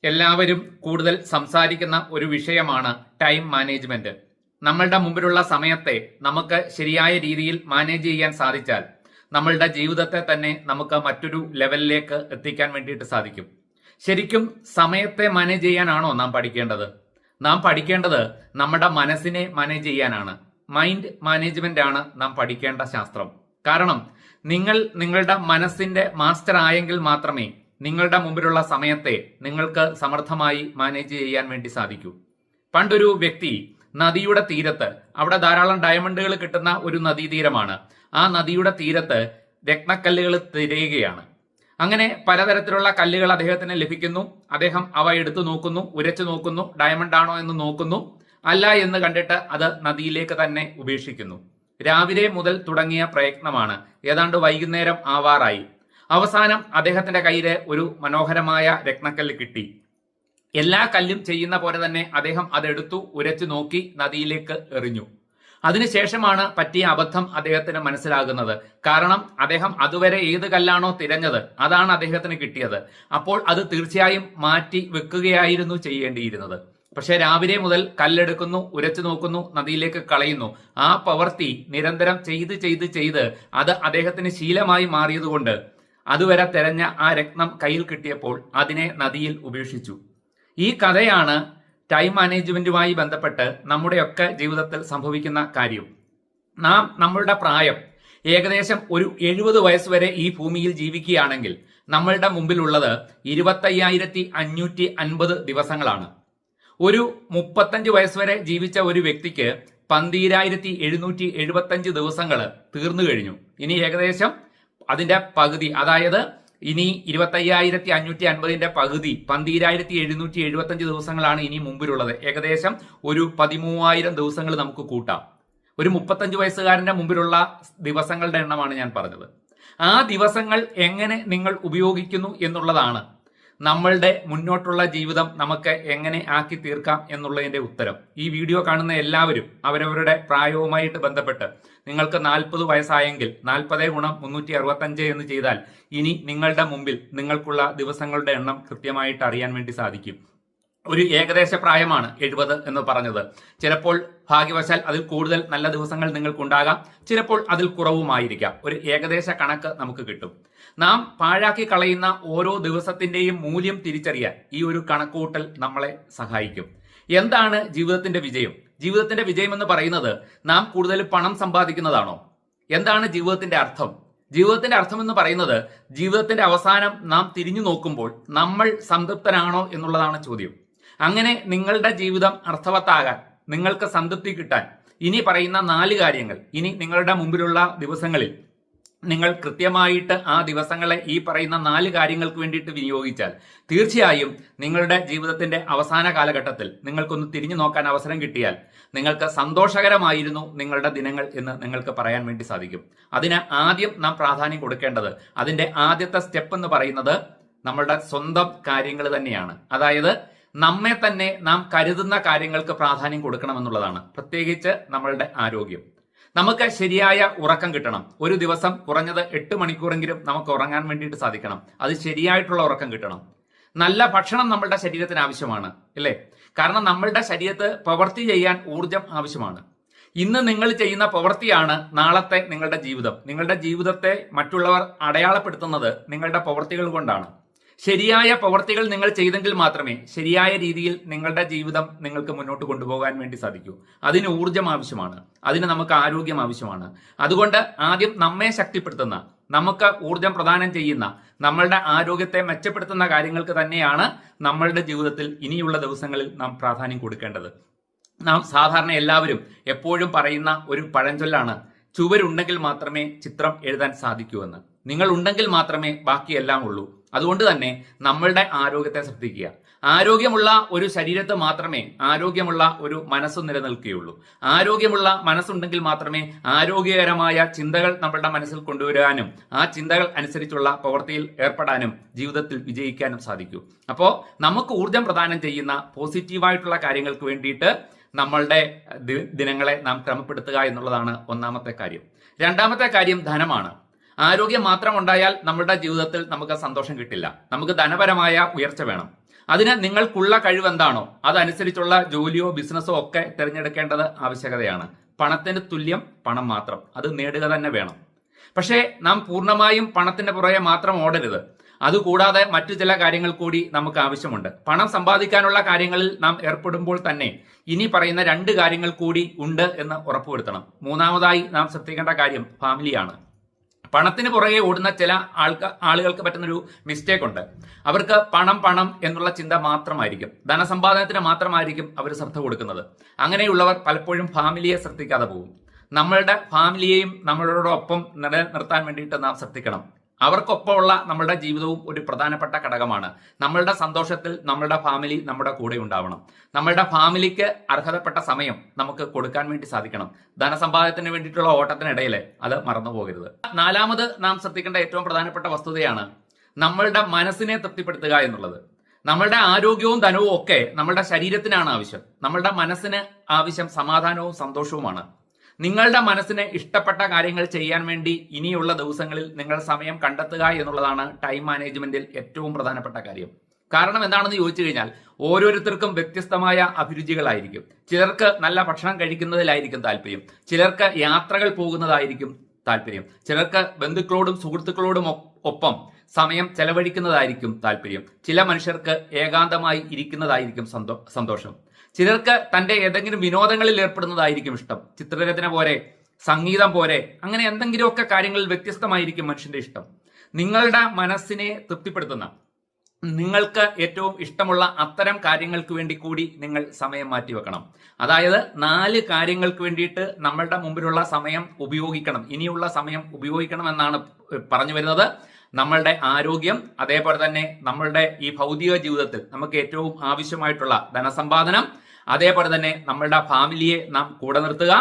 എല്ലാവരും കൂടുതൽ സംസാരിക്കുന്ന ഒരു വിഷയമാണ് ടൈം മാനേജ്മെന്റ്. നമ്മളുടെ മുമ്പിലുള്ള സമയത്തെ നമുക്ക് ശരിയായ രീതിയിൽ മാനേജ് ചെയ്യാൻ സാധിച്ചാൽ നമ്മളുടെ ജീവിതത്തെ തന്നെ നമുക്ക് മറ്റൊരു ലെവലിലേക്ക് എത്തിക്കാൻ വേണ്ടിയിട്ട് സാധിക്കും. ശരിക്കും സമയത്തെ മാനേജ് ചെയ്യാനാണോ നാം പഠിക്കേണ്ടത്? നാം പഠിക്കേണ്ടത് നമ്മുടെ മനസ്സിനെ മാനേജ് ചെയ്യാനാണ്. മൈൻഡ് മാനേജ്മെന്റ് ആണ് നാം പഠിക്കേണ്ട ശാസ്ത്രം. കാരണം നിങ്ങളുടെ മനസ്സിന്റെ മാസ്റ്റർ ആയെങ്കിൽ മാത്രമേ നിങ്ങളുടെ മുമ്പിലുള്ള സമയത്തെ നിങ്ങൾക്ക് സമർത്ഥമായി മാനേജ് ചെയ്യാൻ വേണ്ടി സാധിക്കൂ. പണ്ടൊരു വ്യക്തി നദിയുടെ തീരത്ത്, അവിടെ ധാരാളം ഡയമണ്ടുകൾ കിട്ടുന്ന ഒരു നദീതീരമാണ്, ആ നദിയുടെ തീരത്ത് രത്നക്കല്ലുകൾ തിരയുകയാണ്. അങ്ങനെ പലതരത്തിലുള്ള കല്ലുകൾ അദ്ദേഹത്തിന് ലഭിക്കുന്നു. അദ്ദേഹം അവ എടുത്തു നോക്കുന്നു, ഉരച്ചു നോക്കുന്നു, ഡയമണ്ട് ആണോ എന്ന് നോക്കുന്നു. അല്ല എന്ന് കണ്ടിട്ട് അത് നദിയിലേക്ക് തന്നെ ഉപേക്ഷിക്കുന്നു. രാവിലെ മുതൽ തുടങ്ങിയ പ്രയത്നമാണ്, ഏതാണ്ട് വൈകുന്നേരം ആവാറായി. അവസാനം അദ്ദേഹത്തിന്റെ കയ്യിൽ ഒരു മനോഹരമായ രത്നക്കല്ല് കിട്ടി. എല്ലാ കല്ലും ചെയ്യുന്ന പോലെ തന്നെ അദ്ദേഹം അതെടുത്തു, ഉരച്ചു നോക്കി, നദിയിലേക്ക് എറിഞ്ഞു. അതിനുശേഷമാണ് പറ്റിയ അബദ്ധം അദ്ദേഹത്തിന് മനസ്സിലാകുന്നത്. കാരണം അദ്ദേഹം അതുവരെ ഏത് കല്ലാണോ തിരഞ്ഞത് അതാണ് അദ്ദേഹത്തിന് കിട്ടിയത്. അപ്പോൾ അത് തീർച്ചയായും മാറ്റി വെക്കുകയായിരുന്നു ചെയ്യേണ്ടിയിരുന്നത്. പക്ഷെ രാവിലെ മുതൽ കല്ലെടുക്കുന്നു, ഉരച്ചു നോക്കുന്നു, നദിയിലേക്ക് കളയുന്നു. ആ പ്രവൃത്തി നിരന്തരം ചെയ്ത് അത് അദ്ദേഹത്തിന് ശീലമായി മാറിയതുകൊണ്ട് അതുവരെ തെരഞ്ഞ ആ രത്നം കയ്യിൽ കിട്ടിയപ്പോൾ അതിനെ നദിയിൽ ഉപേക്ഷിച്ചു. ഈ കഥയാണ് ടൈം മാനേജ്മെന്റുമായി ബന്ധപ്പെട്ട് നമ്മുടെയൊക്കെ ജീവിതത്തിൽ സംഭവിക്കുന്ന കാര്യം. നമ്മളുടെ പ്രായം ഏകദേശം ഒരു 70 വയസ്സ് വരെ ഈ ഭൂമിയിൽ ജീവിക്കുകയാണെങ്കിൽ നമ്മളുടെ മുമ്പിലുള്ളത് 25,550 ദിവസങ്ങളാണ്. ഒരു 35 വയസ്സ് വരെ ജീവിച്ച ഒരു വ്യക്തിക്ക് 12,775 ദിവസങ്ങൾ തീർന്നു കഴിഞ്ഞു. ഇനി ഏകദേശം അതിന്റെ പകുതി, അതായത് ഇനി 25,550 പകുതി 12,775 ദിവസങ്ങളാണ് ഇനി മുമ്പിലുള്ളത്. ഏകദേശം ഒരു 13,000 ദിവസങ്ങൾ നമുക്ക് കൂട്ടാം. ഒരു 35 വയസ്സുകാരന്റെ മുമ്പിലുള്ള ദിവസങ്ങളുടെ എണ്ണമാണ് ഞാൻ പറഞ്ഞത്. ആ ദിവസങ്ങൾ എങ്ങനെ നിങ്ങൾ ഉപയോഗിക്കുന്നു എന്നുള്ളതാണ് നമ്മളുടെ മുന്നോട്ടുള്ള ജീവിതം നമുക്ക് എങ്ങനെ ആക്കി തീർക്കാം എന്നുള്ളതിന്റെ ഉത്തരം. ഈ വീഡിയോ കാണുന്ന എല്ലാവരും അവരവരുടെ പ്രായവുമായിട്ട് ബന്ധപ്പെട്ട് നിങ്ങൾക്ക് 40 വയസ്സായെങ്കിൽ 40 ഗുണം 365 എന്ന് ചെയ്താൽ ഇനി നിങ്ങളുടെ മുമ്പിൽ നിങ്ങൾക്കുള്ള ദിവസങ്ങളുടെ എണ്ണം കൃത്യമായിട്ട് അറിയാൻ വേണ്ടി സാധിക്കും. ഒരു ഏകദേശ പ്രായമാണ് 70 എന്ന് പറഞ്ഞത്. ചിലപ്പോൾ ഭാഗ്യവശാൽ അതിൽ കൂടുതൽ നല്ല ദിവസങ്ങൾ നിങ്ങൾക്കുണ്ടാകാം, ചിലപ്പോൾ അതിൽ കുറവുമായിരിക്കാം. ഒരു ഏകദേശ കണക്ക് നമുക്ക് കിട്ടും. നാം പാഴാക്കി കളയുന്ന ഓരോ ദിവസത്തിന്റെയും മൂല്യം തിരിച്ചറിയാൻ ഈ ഒരു കണക്കുകൂട്ടൽ നമ്മളെ സഹായിക്കും. എന്താണ് ജീവിതത്തിന്റെ വിജയം? ജീവിതത്തിന്റെ വിജയം എന്ന് പറയുന്നത് നാം കൂടുതൽ പണം സമ്പാദിക്കുന്നതാണോ? എന്താണ് ജീവിതത്തിന്റെ അർത്ഥം? ജീവിതത്തിന്റെ അർത്ഥം എന്ന് പറയുന്നത് ജീവിതത്തിന്റെ അവസാനം നാം തിരിഞ്ഞു നോക്കുമ്പോൾ നമ്മൾ സംതൃപ്തനാണോ എന്നുള്ളതാണ് ചോദ്യം. അങ്ങനെ നിങ്ങളുടെ ജീവിതം അർത്ഥവത്താകാൻ, നിങ്ങൾക്ക് സംതൃപ്തി കിട്ടാൻ ഇനി പറയുന്ന 4 കാര്യങ്ങൾ ഇനി നിങ്ങളുടെ മുമ്പിലുള്ള ദിവസങ്ങളിൽ നിങ്ങൾ കൃത്യമായിട്ട് ആ ദിവസങ്ങളെ ഈ പറയുന്ന 4 കാര്യങ്ങൾക്ക് വേണ്ടിയിട്ട് വിനിയോഗിച്ചാൽ തീർച്ചയായും നിങ്ങളുടെ ജീവിതത്തിന്റെ അവസാന കാലഘട്ടത്തിൽ നിങ്ങൾക്കൊന്ന് തിരിഞ്ഞു നോക്കാൻ അവസരം കിട്ടിയാൽ നിങ്ങൾക്ക് സന്തോഷകരമായിരുന്നു നിങ്ങളുടെ ദിനങ്ങൾ എന്ന് നിങ്ങൾക്ക് പറയാൻ വേണ്ടി സാധിക്കും. അതിന് ആദ്യം നാം പ്രാധാന്യം കൊടുക്കേണ്ടത്, അതിന്റെ ആദ്യത്തെ സ്റ്റെപ്പ് എന്ന് പറയുന്നത് നമ്മളുടെ സ്വന്തം കാര്യങ്ങൾ തന്നെയാണ്. അതായത് നമ്മെ തന്നെ നാം കരുതുന്ന കാര്യങ്ങൾക്ക് പ്രാധാന്യം കൊടുക്കണമെന്നുള്ളതാണ്. പ്രത്യേകിച്ച് നമ്മളുടെ ആരോഗ്യം. നമുക്ക് ശരിയായ ഉറക്കം കിട്ടണം. ഒരു ദിവസം കുറഞ്ഞത് 8 മണിക്കൂറെങ്കിലും നമുക്ക് ഉറങ്ങാൻ വേണ്ടിയിട്ട് സാധിക്കണം. അത് ശരിയായിട്ടുള്ള ഉറക്കം കിട്ടണം. നല്ല ഭക്ഷണം നമ്മളുടെ ശരീരത്തിന് ആവശ്യമാണ്, അല്ലേ? കാരണം നമ്മളുടെ ശരീരത്ത് പ്രവൃത്തി ചെയ്യാൻ ഊർജം ആവശ്യമാണ്. ഇന്ന് നിങ്ങൾ ചെയ്യുന്ന പ്രവൃത്തിയാണ് നാളത്തെ നിങ്ങളുടെ ജീവിതം. നിങ്ങളുടെ ജീവിതത്തെ മറ്റുള്ളവർ അടയാളപ്പെടുത്തുന്നത് നിങ്ങളുടെ പ്രവൃത്തികൾ കൊണ്ടാണ്. ശരിയായ പ്രവൃത്തികൾ നിങ്ങൾ ചെയ്തെങ്കിൽ മാത്രമേ ശരിയായ രീതിയിൽ നിങ്ങളുടെ ജീവിതം നിങ്ങൾക്ക് മുന്നോട്ട് കൊണ്ടുപോകാൻ വേണ്ടി സാധിക്കൂ. അതിന് ഊർജം ആവശ്യമാണ്, അതിന് നമുക്ക് ആരോഗ്യം ആവശ്യമാണ്. അതുകൊണ്ട് ആദ്യം നമ്മെ ശക്തിപ്പെടുത്തുന്ന, നമുക്ക് ഊർജം പ്രദാനം ചെയ്യുന്ന, നമ്മളുടെ ആരോഗ്യത്തെ മെച്ചപ്പെടുത്തുന്ന കാര്യങ്ങൾക്ക് തന്നെയാണ് നമ്മളുടെ ജീവിതത്തിൽ ഇനിയുള്ള ദിവസങ്ങളിൽ നാം പ്രാധാന്യം കൊടുക്കേണ്ടത്. നാം സാധാരണ എല്ലാവരും എപ്പോഴും പറയുന്ന ഒരു പഴഞ്ചൊല്ലാണ്, ചുവരുണ്ടെങ്കിൽ മാത്രമേ ചിത്രം എഴുതാൻ സാധിക്കൂ എന്ന്. നിങ്ങൾ ഉണ്ടെങ്കിൽ മാത്രമേ ബാക്കിയെല്ലാം ഉള്ളൂ. അതുകൊണ്ട് തന്നെ നമ്മളുടെ ആരോഗ്യത്തെ ശ്രദ്ധിക്കുക. ആരോഗ്യമുള്ള ഒരു ശരീരത്തെ മാത്രമേ ആരോഗ്യമുള്ള ഒരു മനസ്സ് നിലനിൽക്കുകയുള്ളൂ. ആരോഗ്യമുള്ള മനസ്സുണ്ടെങ്കിൽ മാത്രമേ ആരോഗ്യകരമായ ചിന്തകൾ നമ്മളുടെ മനസ്സിൽ കൊണ്ടുവരാനും ആ ചിന്തകൾ അനുസരിച്ചുള്ള പ്രവൃത്തിയിൽ ഏർപ്പെടാനും ജീവിതത്തിൽ വിജയിക്കാനും സാധിക്കൂ. അപ്പോൾ നമുക്ക് ഊർജം പ്രദാനം ചെയ്യുന്ന പോസിറ്റീവായിട്ടുള്ള കാര്യങ്ങൾക്ക് വേണ്ടിയിട്ട് നമ്മളുടെ ദിനങ്ങളെ നാം ക്രമപ്പെടുത്തുക എന്നുള്ളതാണ് ഒന്നാമത്തെ കാര്യം. രണ്ടാമത്തെ കാര്യം ധനമാണ്. ആരോഗ്യം മാത്രം ഉണ്ടായാൽ നമ്മുടെ ജീവിതത്തിൽ നമുക്ക് സന്തോഷം കിട്ടില്ല. നമുക്ക് ധനപരമായ ഉയർച്ച വേണം. അതിന് നിങ്ങൾക്കുള്ള കഴിവ് എന്താണോ അതനുസരിച്ചുള്ള ജോലിയോ ബിസിനസ്സോ ഒക്കെ തിരഞ്ഞെടുക്കേണ്ടത് ആവശ്യകതയാണ്. പണത്തിന് തുല്യം പണം മാത്രം, അത് നേടുക തന്നെ വേണം. പക്ഷേ നാം പൂർണ്ണമായും പണത്തിന്റെ പുറകെ മാത്രം ഓടരുത്. അതുകൂടാതെ മറ്റു ചില കാര്യങ്ങൾ കൂടി നമുക്ക് ആവശ്യമുണ്ട്. പണം സമ്പാദിക്കാനുള്ള കാര്യങ്ങളിൽ നാം ഏർപ്പെടുമ്പോൾ തന്നെ ഇനി പറയുന്ന 2 കാര്യങ്ങൾ കൂടി ഉണ്ട് എന്ന് ഉറപ്പുവരുത്തണം. മൂന്നാമതായി നാം ശ്രദ്ധിക്കേണ്ട കാര്യം ഫാമിലിയാണ്. പണത്തിന് പുറകെ ഓടുന്ന ചില ആളുകൾക്ക് പറ്റുന്നൊരു മിസ്റ്റേക്ക് ഉണ്ട്. അവർക്ക് പണം എന്നുള്ള ചിന്ത മാത്രമായിരിക്കും, ധനസമ്പാദനത്തിന് മാത്രമായിരിക്കും അവർ ശ്രദ്ധ കൊടുക്കുന്നത്. അങ്ങനെയുള്ളവർ പലപ്പോഴും ഫാമിലിയെ ശ്രദ്ധിക്കാതെ പോകും. നമ്മളുടെ ഫാമിലിയെയും നമ്മളോടൊപ്പം നിലനിർത്താൻ വേണ്ടിയിട്ട് നാം ശ്രദ്ധിക്കണം. അവർക്കൊപ്പമുള്ള നമ്മളുടെ ജീവിതവും ഒരു പ്രധാനപ്പെട്ട ഘടകമാണ്. നമ്മളുടെ സന്തോഷത്തിൽ നമ്മളുടെ ഫാമിലി നമ്മുടെ കൂടെ ഉണ്ടാവണം. നമ്മളുടെ ഫാമിലിക്ക് അർഹതപ്പെട്ട സമയം നമുക്ക് കൊടുക്കാൻ വേണ്ടി സാധിക്കണം. ധനസമ്പാദനത്തിന് വേണ്ടിയിട്ടുള്ള ഓട്ടത്തിനിടയിൽ അത് മറന്നു പോകരുത്. 4ാമത് നാം ശ്രദ്ധിക്കേണ്ട ഏറ്റവും പ്രധാനപ്പെട്ട വസ്തുതയാണ് നമ്മളുടെ മനസ്സിനെ തൃപ്തിപ്പെടുത്തുക എന്നുള്ളത്. നമ്മളുടെ ആരോഗ്യവും ധനവും ഒക്കെ നമ്മളുടെ ശരീരത്തിനാണ് ആവശ്യം. നമ്മളുടെ മനസ്സിന് ആവശ്യം സമാധാനവും സന്തോഷവുമാണ്. നിങ്ങളുടെ മനസ്സിന് ഇഷ്ടപ്പെട്ട കാര്യങ്ങൾ ചെയ്യാൻ വേണ്ടി ഇനിയുള്ള ദിവസങ്ങളിൽ നിങ്ങൾ സമയം കണ്ടെത്തുക എന്നുള്ളതാണ് ടൈം മാനേജ്മെന്റിൽ ഏറ്റവും പ്രധാനപ്പെട്ട കാര്യം. കാരണം എന്താണെന്ന് ചോദിച്ചു കഴിഞ്ഞാൽ ഓരോരുത്തർക്കും വ്യത്യസ്തമായ അഭിരുചികളായിരിക്കും. ചിലർക്ക് നല്ല ഭക്ഷണം കഴിക്കുന്നതിലായിരിക്കും താല്പര്യം, ചിലർക്ക് യാത്രകൾ പോകുന്നതായിരിക്കും താല്പര്യം, ചിലർക്ക് ബന്ധുക്കളോടും സുഹൃത്തുക്കളോടും ഒപ്പം സമയം ചെലവഴിക്കുന്നതായിരിക്കും താല്പര്യം, ചില മനുഷ്യർക്ക് ഏകാന്തമായി ഇരിക്കുന്നതായിരിക്കും സന്തോഷം, ചിലർക്ക് തന്റെ ഏതെങ്കിലും വിനോദങ്ങളിൽ ഏർപ്പെടുന്നതായിരിക്കും ഇഷ്ടം. ചിത്രരചന പോലെ, സംഗീതം പോലെ, അങ്ങനെ എന്തെങ്കിലുമൊക്കെ കാര്യങ്ങളിൽ വ്യത്യസ്തമായിരിക്കും മനുഷ്യന്റെ ഇഷ്ടം. നിങ്ങളുടെ മനസ്സിനെ തൃപ്തിപ്പെടുത്തുന്ന, നിങ്ങൾക്ക് ഏറ്റവും ഇഷ്ടമുള്ള അത്തരം കാര്യങ്ങൾക്ക് വേണ്ടി കൂടി നിങ്ങൾ സമയം മാറ്റിവെക്കണം. അതായത് 4 കാര്യങ്ങൾക്ക് വേണ്ടിയിട്ട് നമ്മളുടെ മുമ്പിലുള്ള സമയം ഉപയോഗിക്കണം, ഇനിയുള്ള സമയം ഉപയോഗിക്കണം എന്നാണ് പറഞ്ഞു വരുന്നത്. നമ്മളുടെ ആരോഗ്യം, അതേപോലെ തന്നെ നമ്മളുടെ ഈ ഭൗതിക ജീവിതത്തിൽ നമുക്ക് ഏറ്റവും ആവശ്യമായിട്ടുള്ള ധനസമ്പാദനം, അതേപോലെ തന്നെ നമ്മളുടെ ഫാമിലിയെ നാം കൂടെ നിർത്തുക,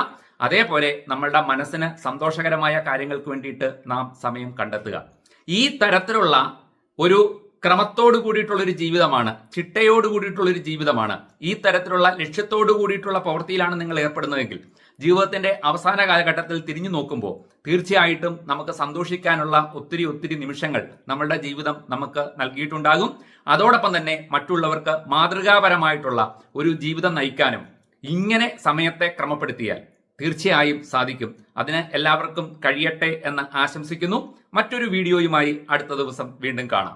അതേപോലെ നമ്മളുടെ മനസ്സിന് സന്തോഷകരമായ കാര്യങ്ങൾക്ക് വേണ്ടിയിട്ട് നാം സമയം കണ്ടെത്തുക. ഈ തരത്തിലുള്ള ഒരു ക്രമത്തോട് കൂടിയിട്ടുള്ളൊരു ജീവിതമാണ്, ചിട്ടയോട് കൂടിയിട്ടുള്ളൊരു ജീവിതമാണ്, ഈ തരത്തിലുള്ള ലക്ഷ്യത്തോട് കൂടിയിട്ടുള്ള പ്രവൃത്തിയിലാണ് നിങ്ങൾ ഏർപ്പെടുന്നതെങ്കിൽ ജീവിതത്തിന്റെ അവസാന കാലഘട്ടത്തിൽ തിരിഞ്ഞു നോക്കുമ്പോൾ തീർച്ചയായിട്ടും നമുക്ക് സന്തോഷിക്കാനുള്ള ഒത്തിരി നിമിഷങ്ങൾ നമ്മളുടെ ജീവിതം നമുക്ക് നൽകിയിട്ടുണ്ടാകും. അതോടൊപ്പം തന്നെ മറ്റുള്ളവർക്ക് മാതൃകാപരമായിട്ടുള്ള ഒരു ജീവിതം നയിക്കാനും ഇങ്ങനെ സമയത്തെ ക്രമപ്പെടുത്തിയാൽ തീർച്ചയായും സാധിക്കും. അതിന് എല്ലാവർക്കും കഴിയട്ടെ എന്ന് ആശംസിക്കുന്നു. മറ്റൊരു വീഡിയോയുമായി അടുത്ത ദിവസം വീണ്ടും കാണാം.